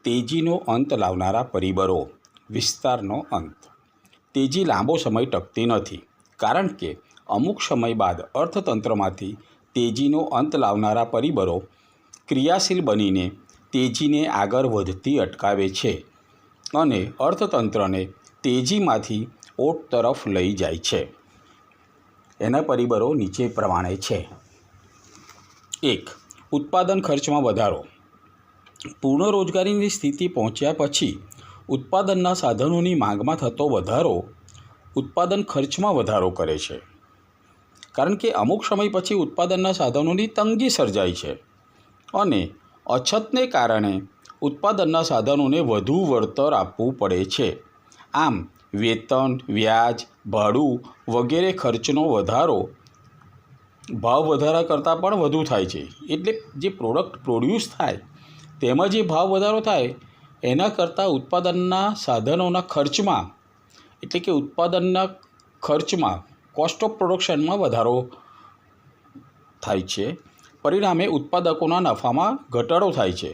તેજીનો અંત લાવનારા પરિબળો. વિસ્તારનો અંત. તેજી લાંબો સમય ટકતી નથી, કારણ કે અમુક સમય બાદ અર્થતંત્રમાંથી તેજીનો અંત લાવનારા પરિબળો ક્રિયાશીલ બનીને તેજીને આગળ વધતી અટકાવે છે અને અર્થતંત્રને તેજીમાંથી ઓટ તરફ લઈ જાય છે. એના પરિબળો નીચે પ્રમાણે છે. 1. ઉત્પાદન ખર્ચમાં વધારો. પૂર્ણ રોજગારીની સ્થિતિ પહોંચ્યા પછી ઉત્પાદનના સાધનોની માંગમાં થતો વધારો ઉત્પાદન ખર્ચમાં વધારો કરે છે, કારણ કે અમુક સમય પછી ઉત્પાદનના સાધનોની તંગી સર્જાય છે અને અછતને કારણે ઉત્પાદનના સાધનોને વધુ વળતર આપવું પડે છે. આમ વેતન, વ્યાજ, ભાડું વગેરે ખર્ચનો વધારો ભાવ વધારા કરતાં પણ વધુ થાય છે. એટલે જે પ્રોડક્ટ પ્રોડ્યુસ થાય તેમાં જે ભાવ વધારો થાય એના કરતાં ઉત્પાદનના સાધનોના ખર્ચમાં, એટલે કે ઉત્પાદનના ખર્ચમાં, કોસ્ટ ઓફ પ્રોડક્શનમાં વધારો થાય છે. પરિણામે ઉત્પાદકોના નફામાં ઘટાડો થાય છે.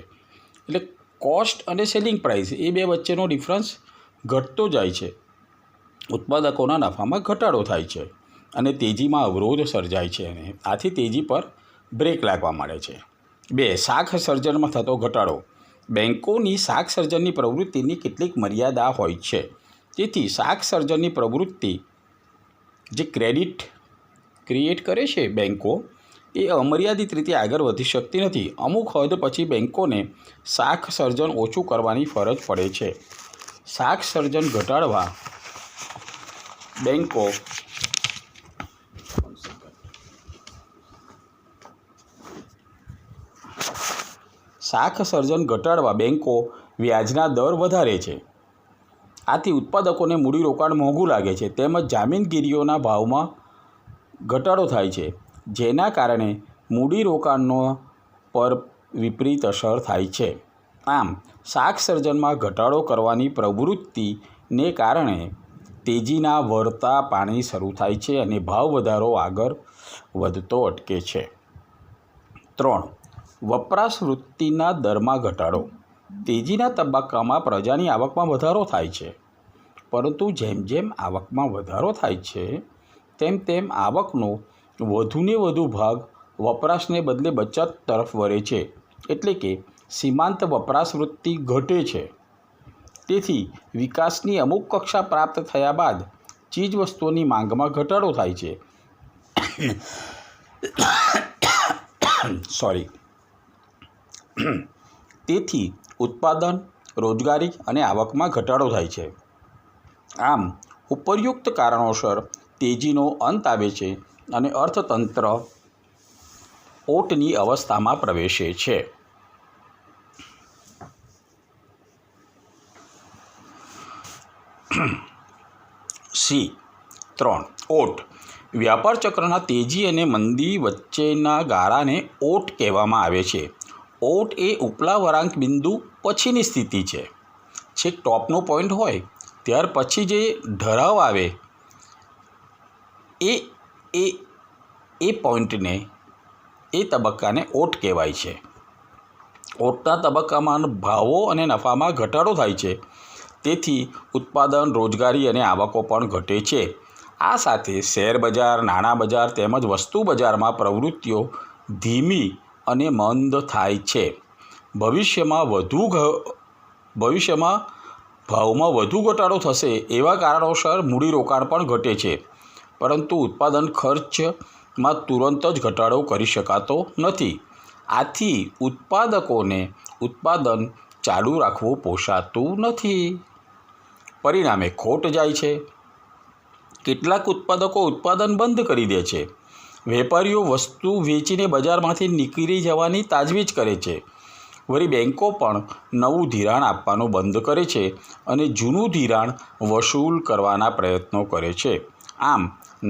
એટલે કોસ્ટ અને સેલિંગ પ્રાઇસ એ બે વચ્ચેનો ડિફરન્સ ઘટતો જાય છે. ઉત્પાદકોના નફામાં ઘટાડો થાય છે અને તેજીમાં અવરોધ સર્જાય છે અને આથી તેજી પર બ્રેક લાગવા માંડે છે. 2. શાખ સર્જનમાં થતો ઘટાડો. બેન્કોની શાખ સર્જનની પ્રવૃત્તિની કેટલીક મર્યાદા હોય છે. તેથી શાખ સર્જનની પ્રવૃત્તિ જે ક્રિએટ કરે છે બેન્કો, એ અમર્યાદિત રીતે આગળ વધી શકતી નથી. અમુક હદ પછી બેન્કોને શાખ સર્જન ઓછું કરવાની ફરજ પડે છે. શાખ સર્જન ઘટાડવા બેન્કો વ્યાજના દર વધારે છે. આથી ઉત્પાદકોને મૂડીરોકાણ મોંઘું લાગે છે તેમજ જામીનગીરીઓના ભાવમાં ઘટાડો થાય છે, જેના કારણે મૂડીરોકાણનો પર વિપરીત અસર થાય છે. આમ શાખ સર્જનમાં ઘટાડો કરવાની પ્રવૃત્તિને કારણે તેજીના વળતા પાણી શરૂ થાય છે અને ભાવ વધારો આગળ વધતો અટકે છે. 3. વપરાશ વૃત્તિના દરમાં ઘટાડો. તેજીના તબક્કામાં પ્રજાની આવકમાં વધારો થાય છે, પરંતુ જેમ જેમ આવકમાં વધારો થાય છે તેમ તેમ આવકનો વધુને વધુ ભાગ વપરાશને બદલે બચત તરફ વળે છે, એટલે કે સીમાંત વપરાશ વૃત્તિ ઘટે છે. તેથી વિકાસની અમુક કક્ષા પ્રાપ્ત થયા બાદ ચીજવસ્તુઓની માંગમાં ઘટાડો થાય છે. તેથી ઉત્પાદન, રોજગારી અને આવકમાં ઘટાડો થાય છે. આમ ઉપર્યુક્ત કારણોસર તેજીનો અંત આવે છે અને અર્થતંત્ર ઓટની અવસ્થામાં પ્રવેશે છે. C3. ઓટ. વ્યાપાર ચક્રના તેજી અને મંદી વચ્ચેના ગાળાને ઓટ કહેવામાં આવે છે. ઓટ એ ઉપલા વળાંક બિંદુ પછીની સ્થિતિ છે. છેક ટોપનો પોઈન્ટ હોય ત્યાર પછી જે ઢરાવ આવે એ પોઈન્ટને, એ તબક્કાને ઓટ કહેવાય છે. ઓટના તબક્કામાં ભાવો અને નફામાં ઘટાડો થાય છે. તેથી ઉત્પાદન, રોજગારી અને આવકો પણ ઘટે છે. આ સાથે શેરબજાર, નાણાં બજાર તેમજ વસ્તુ બજારમાં પ્રવૃત્તિઓ ધીમી અને મંદ થાય છે. ભવિષ્યમાં ભાવમાં વધુ ઘટાડો થશે એવા કારણોસર મૂડીરોકાણ પણ ઘટે છે, પરંતુ ઉત્પાદન ખર્ચમાં તુરંત જ ઘટાડો કરી શકાતો નથી. આથી ઉત્પાદકોને ઉત્પાદન ચાલુ રાખવું પોસાતું નથી. પરિણામે ખોટ જાય છે. કેટલાક ઉત્પાદકો ઉત્પાદન બંધ કરી દે છે. વેપારીઓ વસ્તુ વેચીને બજારમાંથી નીકળી જવાની તાજવીજ કરે છે. વળી બેન્કો પણ નવું ધિરાણ આપવાનું બંધ કરે છે અને જૂનું ધિરાણ વસૂલ કરવાના પ્રયત્નો કરે છે. આમ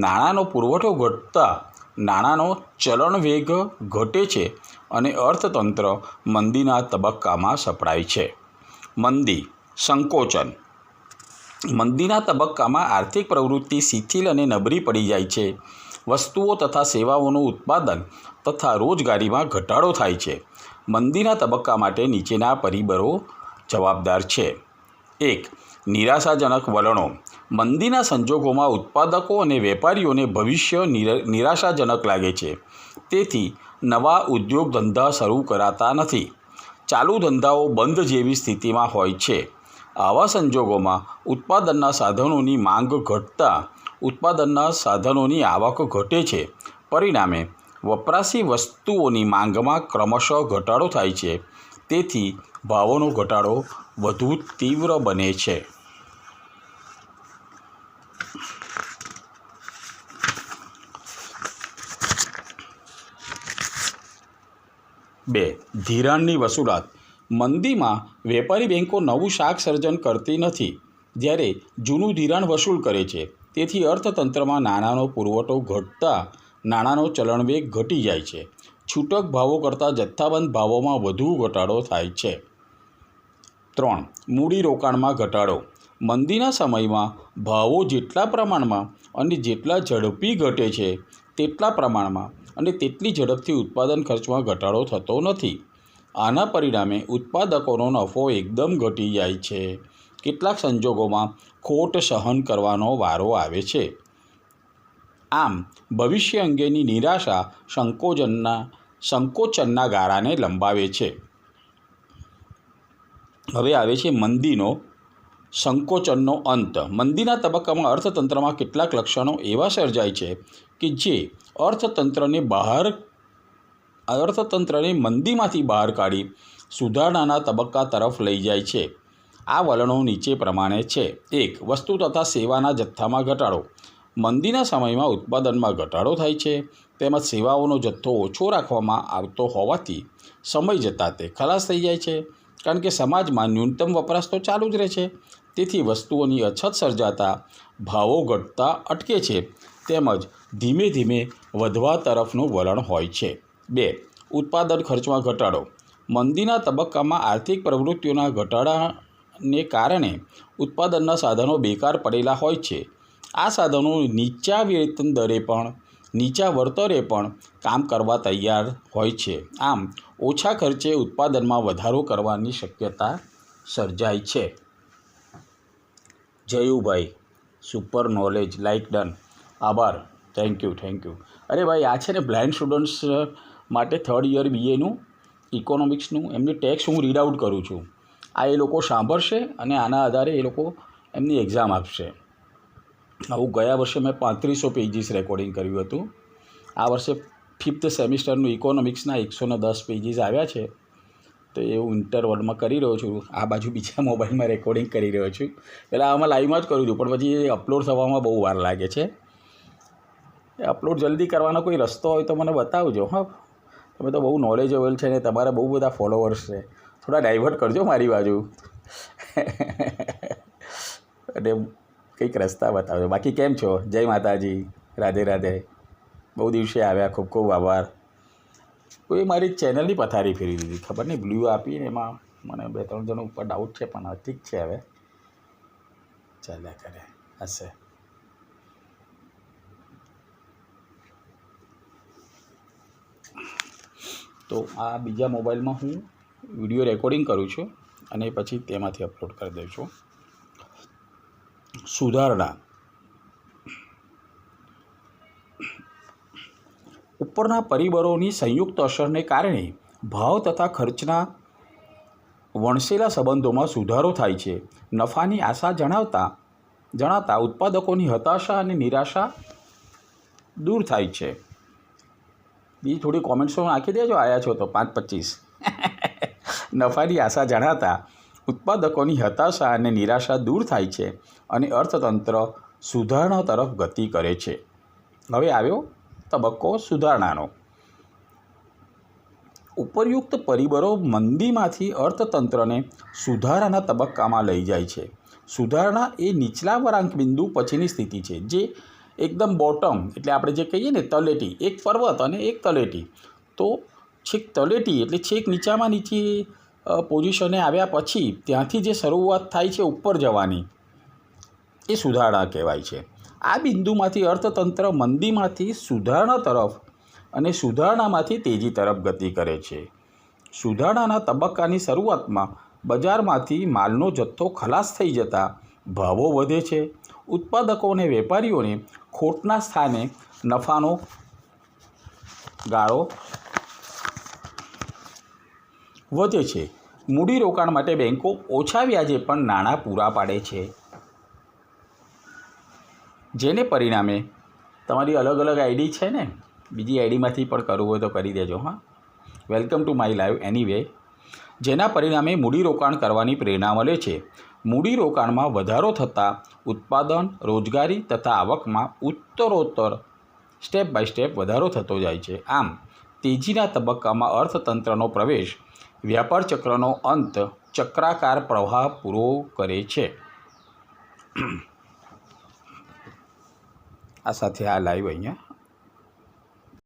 નાણાંનો પુરવઠો ઘટતા નાણાંનો ચલણ વેગ ઘટે છે અને અર્થતંત્ર મંદીના તબક્કામાં સપડાય છે. મંદી, સંકોચન. મંદીના તબક્કામાં આર્થિક પ્રવૃત્તિ શિથિલ અને નબળી પડી જાય છે. વસ્તુઓ તથા સેવાઓનું ઉત્પાદન તથા રોજગારીમાં ઘટાડો થાય છે. મંદીના તબક્કા માટે નીચેના પરિબળો જવાબદાર છે? 1. નિરાશાજનક વલણો. મંદીના સંજોગોમાં ઉત્પાદકો અને વેપારીઓને ભવિષ્ય નિરાશાજનક લાગે છે. તેથી નવા ઉદ્યોગ ધંધા શરૂ કરાતા નથી. ચાલુ ધંધાઓ બંધ જેવી સ્થિતિમાં હોય છે. આવા સંજોગોમાં ઉત્પાદનના સાધનોની માંગ ઘટતા ઉત્પાદનના સાધનોની આવક ઘટે છે. પરિણામે વપરાશી વસ્તુઓની માંગમાં ક્રમશઃ ઘટાડો થાય છે. તેથી ભાવોનો ઘટાડો વધુ તીવ્ર બને છે. 2. ધિરાણની વસૂલાત. મંદીમાં વેપારી બેન્કો નવું શાક સર્જન કરતી નથી, જ્યારે જૂનું ધિરાણ વસૂલ કરે છે. તેથી અર્થતંત્રમાં નાણાંનો પુરવઠો ઘટતા નાણાંનો ચલણવેગ ઘટી જાય છે. છૂટક ભાવો કરતાં જથ્થાબંધ ભાવોમાં વધુ ઘટાડો થાય છે. 3. મૂડીરોકાણમાં ઘટાડો. મંદીના સમયમાં ભાવો જેટલા પ્રમાણમાં અને જેટલા ઝડપી ઘટે છે તેટલા પ્રમાણમાં અને તેટલી ઝડપથી ઉત્પાદન ખર્ચમાં ઘટાડો થતો નથી. આના પરિણામે ઉત્પાદકોનો નફો એકદમ ઘટી જાય છે. કેટલાક સંજોગોમાં ખોટ સહન કરવાનો વારો આવે છે. આમ ભવિષ્ય અંગેની નિરાશા સંકોચનના ગાળાને લંબાવે છે. હવે આવે છે મંદીનો સંકોચનનો અંત. મંદીના તબક્કામાં અર્થતંત્રમાં કેટલાક લક્ષણો એવા સર્જાય છે કે જે અર્થતંત્રને મંદીમાંથી બહાર કાઢી સુધારણાના તબક્કા તરફ લઈ જાય છે. આ વલણો નીચે પ્રમાણે છે. 1. વસ્તુ તથા સેવાના જથ્થામાં ઘટાડો. મંદીના સમયમાં ઉત્પાદનમાં ઘટાડો થાય છે, તેમજ સેવાઓનો જથ્થો ઓછો રાખવામાં આવતો હોવાથી સમય જતાં તે ખલાસ થઈ જાય છે. કારણ કે સમાજમાં ન્યૂનતમ વપરાશ તો ચાલુ જ રહે છે. તેથી વસ્તુઓની અછત સર્જાતા ભાવો ઘટતા અટકે છે, તેમજ ધીમે ધીમે વધવા તરફનું વલણ હોય છે. 2. ઉત્પાદન ખર્ચમાં ઘટાડો. મંદીના તબક્કામાં આર્થિક પ્રવૃત્તિઓના ઘટાડાને કારણે ઉત્પાદનના સાધનો બેકાર પડેલા હોય છે. આ સાધનો નીચા વેતન દરે પણ નીચા વળતરે પણ કામ કરવા તૈયાર હોય છે. આમ ઓછા ખર્ચે ઉત્પાદનમાં વધારો કરવાની શક્યતા સર્જાય છે. જયુભાઈ, સુપર નોલેજ, લાઇક ડન. આભાર. Thank you. અરે ભાઈ, આ છે ને બ્લાઇન્ડ સ્ટુડન્ટ્સ માટે 3rd યર BAનું ઇકોનોમિક્સનું એમની ટેક્સ્ટ હું રીડ આઉટ કરું છું. આ એ લોકો સાંભળશે અને આના આધારે એ લોકો એમની એક્ઝામ આપશે. આવું ગયા વર્ષે મેં 3500 પેજીસ રેકોર્ડિંગ કર્યું હતું. આ વર્ષે 5th સેમિસ્ટરનું ઇકોનોમિક્સના 110 પેજીસ આવ્યા છે. તો એ હું ઇન્ટરવલમાં કરી રહ્યો છું. આ બાજુ બીજા મોબાઈલમાં રેકોર્ડિંગ કરી રહ્યો છું. પહેલાં આમાં લાઈવમાં જ કરું છું, પણ પછી એ અપલોડ થવામાં બહુ વાર લાગે છે. એ અપલોડ જલ્દી કરવાનો કોઈ રસ્તો હોય તો મને બતાવજો. હા, તમે તો બહુ નોલેજેબલ છે ને તમારા બહુ બધા ફોલોવર્સ છે. થોડા ડાયવર્ટ કરજો મારી બાજુ અને કંઈક રસ્તા બતાવજો. બાકી કેમ છો? જય માતાજી, રાધે રાધે. બહુ દિવસે આવ્યા, ખૂબ ખૂબ આભાર. કોઈ મારી ચેનલની પથારી ફેરવી દીધી, ખબર નહીં, બ્લુ આપીને એમાં મને 2-3 જણ ઉપર ડાઉટ છે, પણ ઠીક છે, હવે ચાલ્યા કરે હશે. તો આ બીજા મોબાઈલમાં હું વિડીયો રેકોર્ડિંગ કરું છું અને પછી તેમાંથી અપલોડ કરી દઉં છું. સુધારણા. ઉપરના પરિબળોની સંયુક્ત અસરને કારણે ભાવ તથા ખર્ચના વણસેલા સંબંધોમાં સુધારો થાય છે. નફાની આશા જણાતા ઉત્પાદકોની હતાશા અને નિરાશા દૂર થાય છે. બીજી થોડી કોમેન્ટ્સો નાખી દેજો, આવ્યા છો તો 5-25. નફાની આશા જણાતા ઉત્પાદકોની હતાશા અને નિરાશા દૂર થાય છે અને અર્થતંત્ર સુધારણા તરફ ગતિ કરે છે. હવે આવ્યો તબક્કો સુધારણાનો. ઉપરયુક્ત પરિબળો મંદીમાંથી અર્થતંત્રને સુધારાના તબક્કામાં લઈ જાય છે. સુધારણા એ નીચલા વળાંક બિંદુ પછીની સ્થિતિ છે, જે એકદમ બોટમ, એટલે આપણે જે કહીએ ને તલેટી, એક પર્વત અને એક તલેટી. તો છેક તલેટી એટલે છેક નીચામાં નીચી પોઝિશને આવ્યા પછી ત્યાંથી જે શરૂઆત થાય છે ઉપર જવાની, એ સુધારણા કહેવાય છે. આ બિંદુમાંથી અર્થતંત્ર મંદીમાંથી સુધારણા તરફ અને સુધારણામાંથી તેજી તરફ ગતિ કરે છે. સુધારણાના તબક્કાની શરૂઆતમાં બજારમાંથી માલનો જથ્થો ખલાસ થઈ જતા ભાવો વધે છે. ઉત્પાદકો અને વેપારીઓને ખોટના સ્થાને નફાનો ગાળો વધે છે. મૂડીરોકાણ માટે બેન્કો ઓછા વ્યાજે પણ નાણાં પૂરા પાડે છે, જેને પરિણામે તમારી અલગ અલગ આઈડી છે ને, બીજી આઈડીમાંથી પણ કરવું હોય તો કરી દેજો. હા, welcome to my live anyway. જેના પરિણામે મૂડીરોકાણ કરવાની પ્રેરણા મળે છે. મૂડીરોકાણમાં વધારો થતાં ઉત્પાદન, રોજગારી તથા આવકમાં ઉત્તરોત્તર સ્ટેપ બાય સ્ટેપ વધારો થતો જાય છે. આમ તેજીના તબક્કામાં અર્થતંત્રનો પ્રવેશ વ્યાપાર ચક્રનો અંત ચક્રાકાર પ્રવાહ પૂરો કરે છે. આ સાથે આ લાઈવ અહીંયા